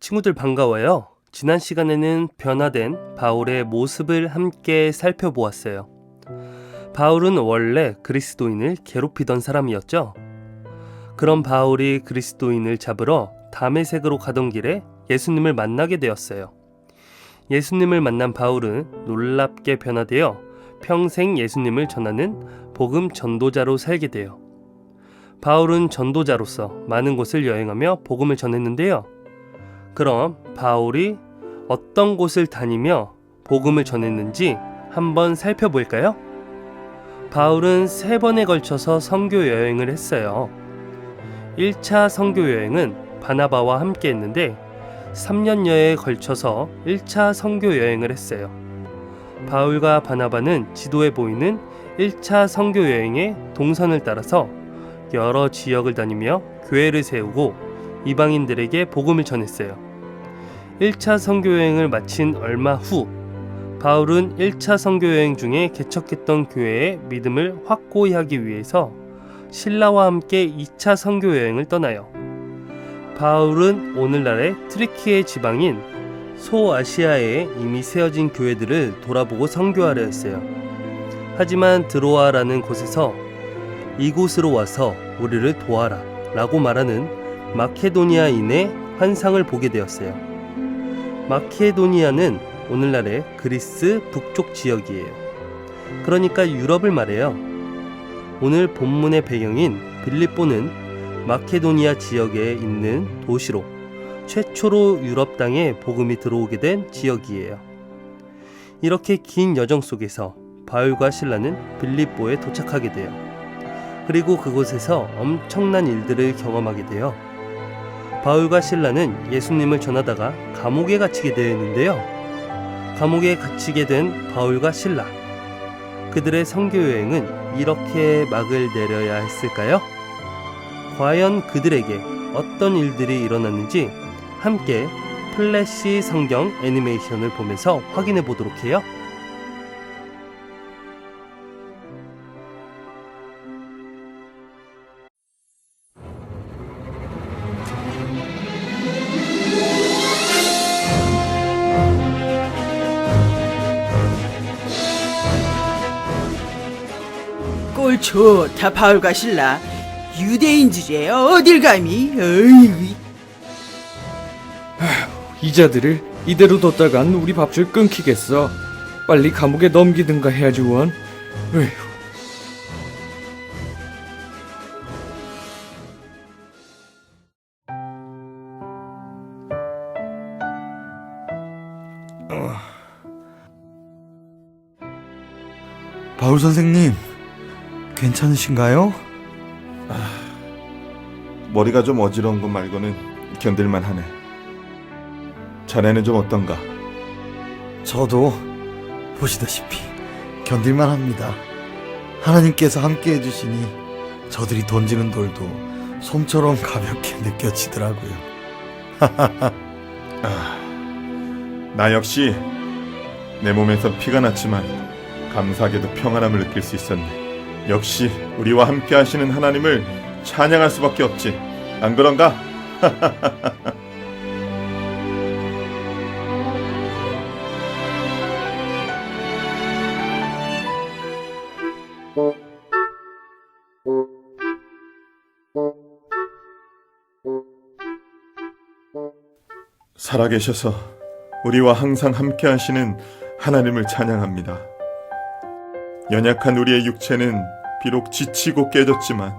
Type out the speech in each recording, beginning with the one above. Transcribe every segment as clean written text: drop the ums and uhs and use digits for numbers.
친구들 반가워요. 지난 시간에는 변화된 바울의 모습을 함께 살펴보았어요. 바울은 원래 그리스도인을 괴롭히던 사람이었죠. 그런 바울이 그리스도인을 잡으러 다메섹으로 가던 길에 예수님을 만나게 되었어요. 예수님을 만난 바울은 놀랍게 변화되어 평생 예수님을 전하는 복음 전도자로 살게 돼요. 바울은 전도자로서 많은 곳을 여행하며 복음을 전했는데요. 그럼 바울이 어떤 곳을 다니며 복음을 전했는지 한번 살펴볼까요? 바울은 3번에 걸쳐서 선교 여행을 했어요. 1차 선교 여행은 바나바와 함께 했는데 3년여에 걸쳐서 1차 선교 여행을 했어요. 바울과 바나바는 지도에 보이는 1차 선교 여행의 동선을 따라서 여러 지역을 다니며 교회를 세우고 이방인들에게 복음을 전했어요. 1차 선교여행을 마친 얼마 후 바울은 1차 선교여행 중에 개척했던 교회의 믿음을 확고히 하기 위해서 신라와 함께 2차 선교여행을 떠나요. 바울은 오늘날의 트리키에 지방인 소아시아에 이미 세워진 교회들을 돌아보고 선교하려 했어요. 하지만 드로아라는 곳에서 이곳으로 와서 우리를 도와라 라고 말하는 마케도니아인의 환상을 보게 되었어요. 마케도니아는 오늘날의 그리스 북쪽 지역이에요. 그러니까 유럽을 말해요. 오늘 본문의 배경인 빌립보는 마케도니아 지역에 있는 도시로 최초로 유럽 땅에 복음이 들어오게 된 지역이에요. 이렇게 긴 여정 속에서 바울과 실라는 빌립보에 도착하게 돼요. 그리고 그곳에서 엄청난 일들을 경험하게 돼요. 바울과 실라는 예수님을 전하다가 감옥에 갇히게 되었는데요. 감옥에 갇히게 된 바울과 실라, 그들의 선교 여행은 이렇게 막을 내려야 했을까요? 과연 그들에게 어떤 일들이 일어났는지 함께 플래시 성경 애니메이션을 보면서 확인해 보도록 해요. 꼴 좋다. 바울과 실라 유대인 주제에 어딜 감히. 어이. 이자들을 이대로 뒀다간 우리 밥줄 끊기겠어. 빨리 감옥에 넘기든가 해야지 원. 에휴. 바울 선생님, 괜찮으신가요? 머리가 좀 어지러운 것 말고는 견딜만 하네. 자네는 좀 어떤가? 저도 보시다시피 견딜만 합니다. 하나님께서 함께 해주시니 저들이 던지는 돌도 솜처럼 가볍게 느껴지더라고요. 나 역시 내 몸에서 피가 났지만 감사하게도 평안함을 느낄 수 있었네. 역시 우리와 함께 하시는 하나님을 찬양할 수밖에 없지. 안 그런가? 살아계셔서 우리와 항상 함께 하시는 하나님을 찬양합니다. 연약한 우리의 육체는 비록 지치고 깨졌지만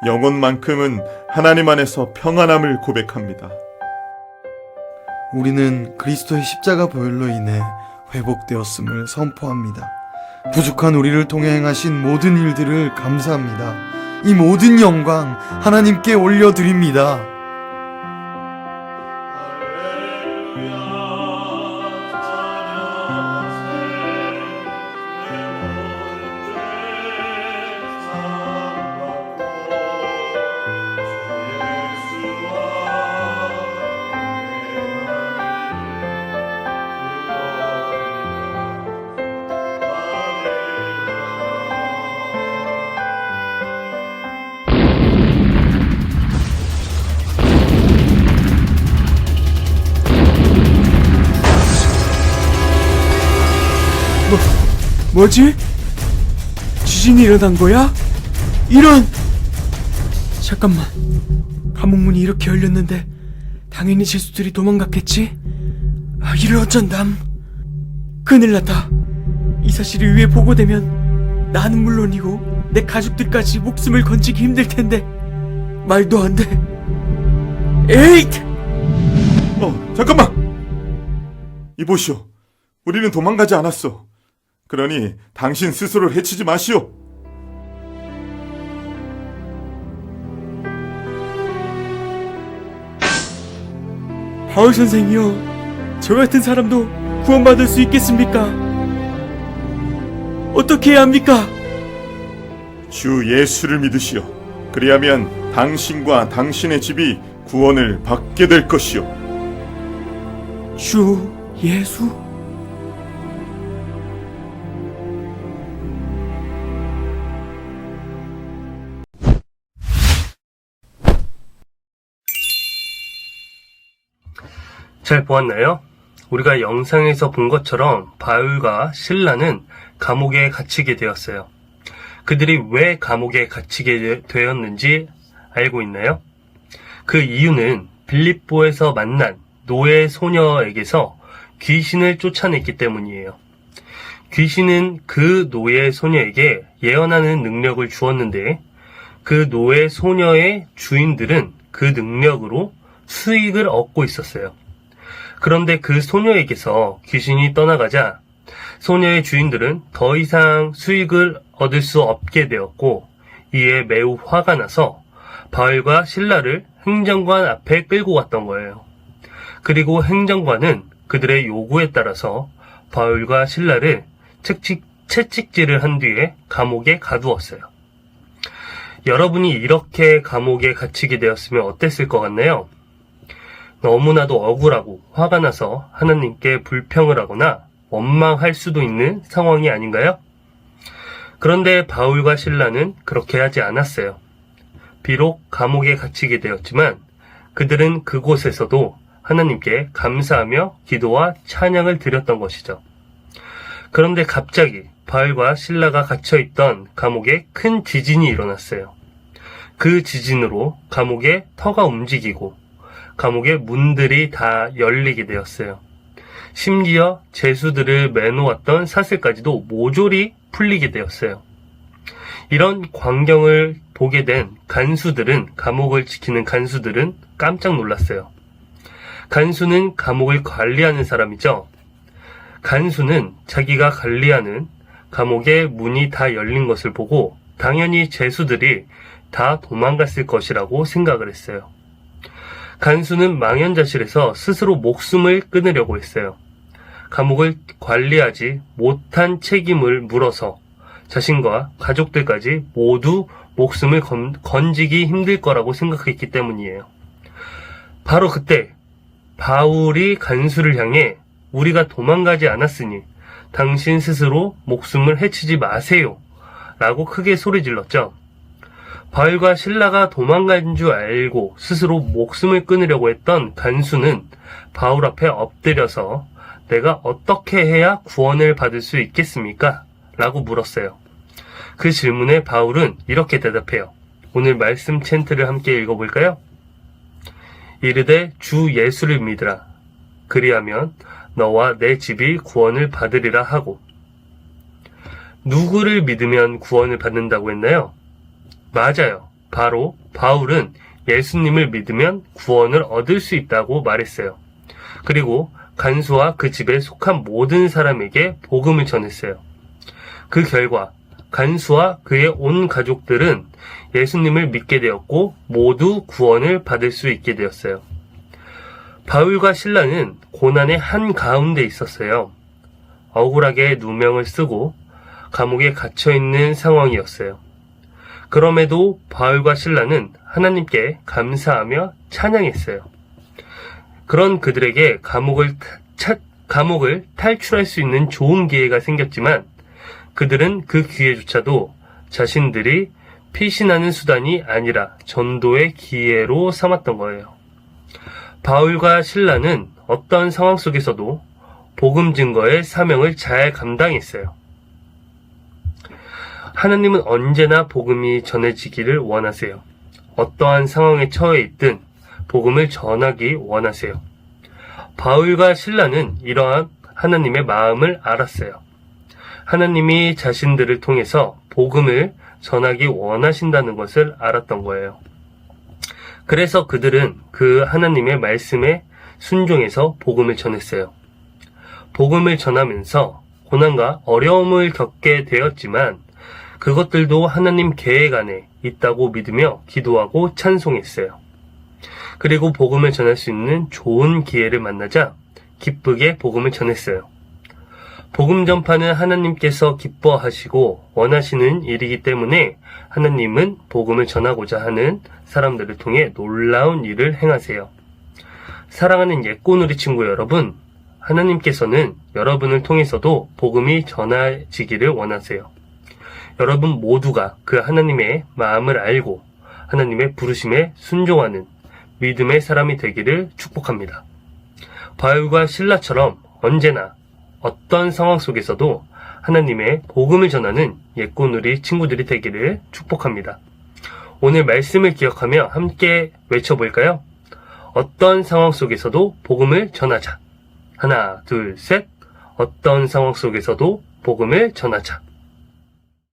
영혼만큼은 하나님 안에서 평안함을 고백합니다. 우리는 그리스도의 십자가 보혈로 인해 회복되었음을 선포합니다. 부족한 우리를 통해 행하신 모든 일들을 감사합니다. 이 모든 영광 하나님께 올려드립니다. 뭐지? 지진이 일어난 거야? 이런! 잠깐만. 감옥 문이 이렇게 열렸는데 당연히 죄수들이 도망갔겠지? 이를 어쩐담. 큰일 났다. 이 사실이 위에 보고되면 나는 물론이고 내 가족들까지 목숨을 건지기 힘들 텐데 말도 안 돼. 에잇! 잠깐만! 이보시오. 우리는 도망가지 않았어. 그러니 당신 스스로를 해치지 마시오. 바울 선생이요. 저 같은 사람도 구원받을 수 있겠습니까? 어떻게 해야 합니까? 주 예수를 믿으시오. 그리하면 당신과 당신의 집이 구원을 받게 될 것이오. 주 예수? 잘 보았나요? 우리가 영상에서 본 것처럼 바울과 실라는 감옥에 갇히게 되었어요. 그들이 왜 감옥에 갇히게 되었는지 알고 있나요? 그 이유는 빌립보에서 만난 노예 소녀에게서 귀신을 쫓아냈기 때문이에요. 귀신은 그 노예 소녀에게 예언하는 능력을 주었는데 그 노예 소녀의 주인들은 그 능력으로 수익을 얻고 있었어요. 그런데 그 소녀에게서 귀신이 떠나가자 소녀의 주인들은 더 이상 수익을 얻을 수 없게 되었고 이에 매우 화가 나서 바울과 실라를 행정관 앞에 끌고 갔던 거예요. 그리고 행정관은 그들의 요구에 따라서 바울과 실라를 채찍질을 한 뒤에 감옥에 가두었어요. 여러분이 이렇게 감옥에 갇히게 되었으면 어땠을 것 같나요? 너무나도 억울하고 화가 나서 하나님께 불평을 하거나 원망할 수도 있는 상황이 아닌가요? 그런데 바울과 실라는 그렇게 하지 않았어요. 비록 감옥에 갇히게 되었지만 그들은 그곳에서도 하나님께 감사하며 기도와 찬양을 드렸던 것이죠. 그런데 갑자기 바울과 실라가 갇혀있던 감옥에 큰 지진이 일어났어요. 그 지진으로 감옥의 터가 움직이고 감옥의 문들이 다 열리게 되었어요. 심지어 죄수들을 매놓았던 사슬까지도 모조리 풀리게 되었어요. 이런 광경을 보게 된 감옥을 지키는 간수들은 깜짝 놀랐어요. 간수는 감옥을 관리하는 사람이죠. 간수는 자기가 관리하는 감옥의 문이 다 열린 것을 보고 당연히 죄수들이 다 도망갔을 것이라고 생각을 했어요. 간수는 망연자실해서 스스로 목숨을 끊으려고 했어요. 감옥을 관리하지 못한 책임을 물어서 자신과 가족들까지 모두 목숨을 건지기 힘들 거라고 생각했기 때문이에요. 바로 그때 바울이 간수를 향해 우리가 도망가지 않았으니 당신 스스로 목숨을 해치지 마세요 라고 크게 소리질렀죠. 바울과 실라가 도망간 줄 알고 스스로 목숨을 끊으려고 했던 간수는 바울 앞에 엎드려서 내가 어떻게 해야 구원을 받을 수 있겠습니까? 라고 물었어요. 그 질문에 바울은 이렇게 대답해요. 오늘 말씀 챈트를 함께 읽어볼까요? 이르되 주 예수를 믿으라. 그리하면 너와 내 집이 구원을 받으리라 하고. 누구를 믿으면 구원을 받는다고 했나요? 맞아요. 바로 바울은 예수님을 믿으면 구원을 얻을 수 있다고 말했어요. 그리고 간수와 그 집에 속한 모든 사람에게 복음을 전했어요. 그 결과 간수와 그의 온 가족들은 예수님을 믿게 되었고 모두 구원을 받을 수 있게 되었어요. 바울과 실라는 고난의 한가운데 있었어요. 억울하게 누명을 쓰고 감옥에 갇혀있는 상황이었어요. 그럼에도 바울과 실라는 하나님께 감사하며 찬양했어요. 그런 그들에게 감옥을 탈출할 수 있는 좋은 기회가 생겼지만 그들은 그 기회조차도 자신들이 피신하는 수단이 아니라 전도의 기회로 삼았던 거예요. 바울과 실라는 어떤 상황 속에서도 복음 증거의 사명을 잘 감당했어요. 하나님은 언제나 복음이 전해지기를 원하세요. 어떠한 상황에 처해 있든 복음을 전하기 원하세요. 바울과 실라는 이러한 하나님의 마음을 알았어요. 하나님이 자신들을 통해서 복음을 전하기 원하신다는 것을 알았던 거예요. 그래서 그들은 그 하나님의 말씀에 순종해서 복음을 전했어요. 복음을 전하면서 고난과 어려움을 겪게 되었지만 그것들도 하나님 계획 안에 있다고 믿으며 기도하고 찬송했어요. 그리고 복음을 전할 수 있는 좋은 기회를 만나자 기쁘게 복음을 전했어요. 복음 전파는 하나님께서 기뻐하시고 원하시는 일이기 때문에 하나님은 복음을 전하고자 하는 사람들을 통해 놀라운 일을 행하세요. 사랑하는 옛꼬누리 친구 여러분, 하나님께서는 여러분을 통해서도 복음이 전해지기를 원하세요. 여러분 모두가 그 하나님의 마음을 알고 하나님의 부르심에 순종하는 믿음의 사람이 되기를 축복합니다. 바울과 실라처럼 언제나 어떤 상황 속에서도 하나님의 복음을 전하는 옛꼬누리 친구들이 되기를 축복합니다. 오늘 말씀을 기억하며 함께 외쳐볼까요? 어떤 상황 속에서도 복음을 전하자. 하나, 둘, 셋. 어떤 상황 속에서도 복음을 전하자.